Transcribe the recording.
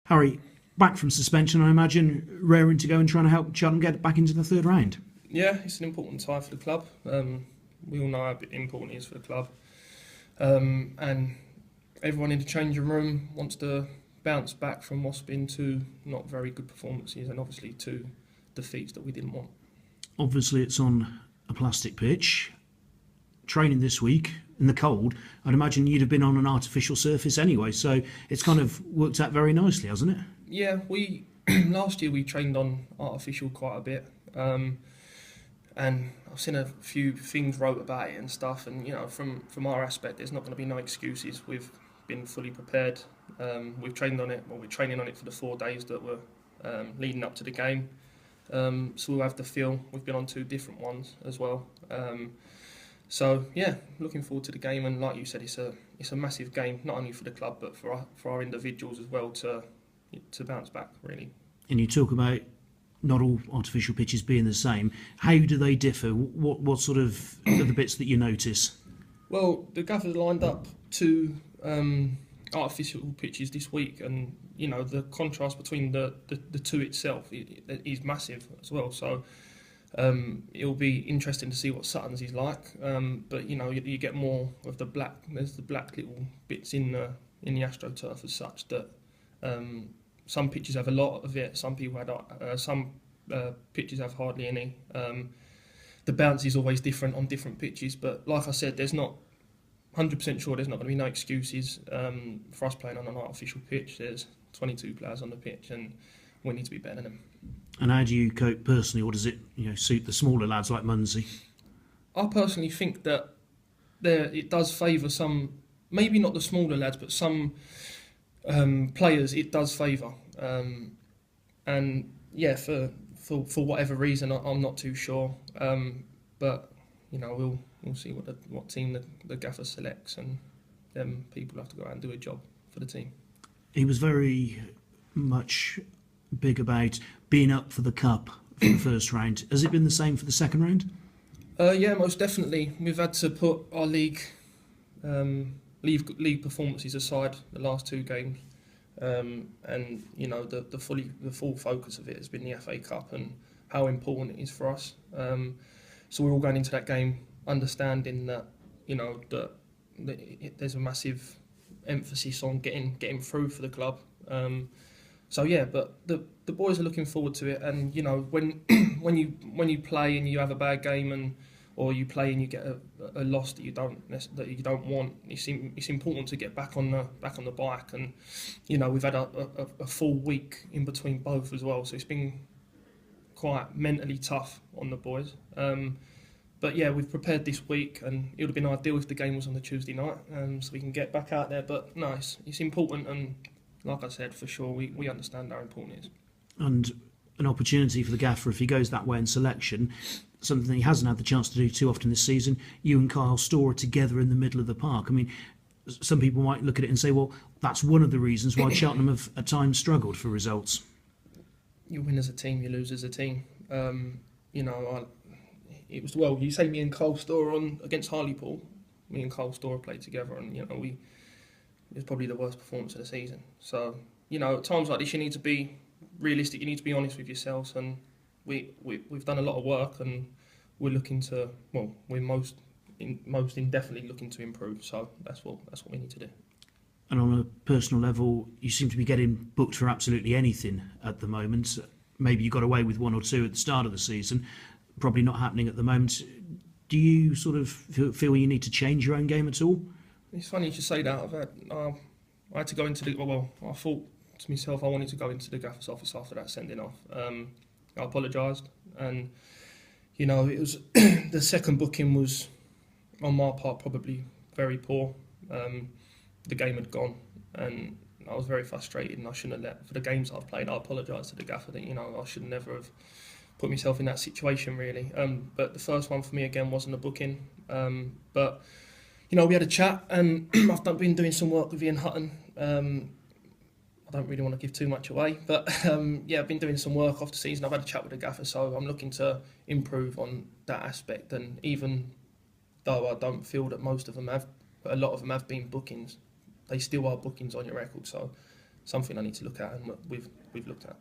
Harry, back from suspension, I imagine, raring to go and trying to help Cheltenham get back into the third round. Yeah, it's an important time for the club. We all know how important it is for the club. And everyone in the changing room wants to bounce back from what's been two not very good performances and obviously two defeats that we didn't want. Obviously, it's on a plastic pitch. Training this week in the cold, I'd imagine you'd have been on an artificial surface anyway, so it's kind of worked out very nicely, hasn't it? Yeah, we last year we trained on artificial quite a bit, and I've seen a few things wrote about it and stuff. And from our aspect, there's not going to be no excuses. We've been fully prepared. We've trained on it. Well, we're training on it for the 4 days that were leading up to the game. So we'll have the feel. We've been on 2 different ones as well. So yeah, looking forward to the game. And like you said, it's a massive game, not only for the club but for our individuals as well to bounce back really. And you talk about not all artificial pitches being the same. How do they differ? What sort of are the bits that you notice? Well, the Gaffers lined up 2 artificial pitches this week, and the contrast between the 2 itself is massive as well. So it'll be interesting to see what Sutton's is like. But you get more of the black. There's the black little bits in the AstroTurf as such that. Some pitches have a lot of it. Some pitches have hardly any. The bounce is always different on different pitches, but like I said, there's not 100% sure. There's not going to be no excuses for us playing on an artificial pitch. There's 22 players on the pitch, and we need to be better than them. And how do you cope personally, or does it suit the smaller lads like Munsey? I personally think that it does favour some, maybe not the smaller lads, but some. Players it does favour, and yeah, for whatever reason I'm not too sure, but we'll see what team the gaffer selects, and then people have to go out and do a job for the team. He was very much big about being up for the cup for the first round. Has it been the same for the second round? Yeah, most definitely. We've had to put our league performances aside the last 2 games, and the full focus of it has been the FA Cup and how important it is for us. So we're all going into that game understanding that there's a massive emphasis on getting through for the club. So yeah, but the boys are looking forward to it, and when you play and you have a bad game or you play and you get a loss that you don't want. It's important to get back on the bike, and we've had a full week in between both as well, so it's been quite mentally tough on the boys. But yeah, we've prepared this week, and it would have been ideal if the game was on the Tuesday night, so we can get back out there. But no, it's important, and like I said, for sure, we understand how important it is. And an opportunity for the gaffer if he goes that way in selection. Something he hasn't had the chance to do too often this season. You and Kyle Storr are together in the middle of the park. I mean, some people might look at it and say, well, that's one of the reasons why Cheltenham have at times struggled for results. You win as a team, you lose as a team. It was, well, you say me and Kyle Storr against Hartlepool. Me and Kyle Storr played together, and it was probably the worst performance of the season. So at times like this, you need to be realistic. You need to be honest with yourselves, and we've done a lot of work, and we're looking to, well, we're most indefinitely looking to improve. So that's what we need to do. And on a personal level, you seem to be getting booked for absolutely anything at the moment. Maybe you got away with 1 or 2 at the start of the season. Probably not happening at the moment. Do you sort of feel you need to change your own game at all? It's funny you should say that. I had to go into I thought to myself I wanted to go into the gaffer's office after that sending off. I apologised, and it was the second booking was on my part probably very poor. The game had gone, and I was very frustrated, and I shouldn't have for the games I've played. I apologise to the gaffer that I should never have put myself in that situation really. But the first one for me again wasn't a booking. But we had a chat, and I've been doing some work with Ian Hutton. I don't really want to give too much away, but I've been doing some work off the season. I've had a chat with the gaffer, so I'm looking to improve on that aspect. And even though I don't feel that a lot of them have been bookings, they still are bookings on your record. So something I need to look at, and we've looked at.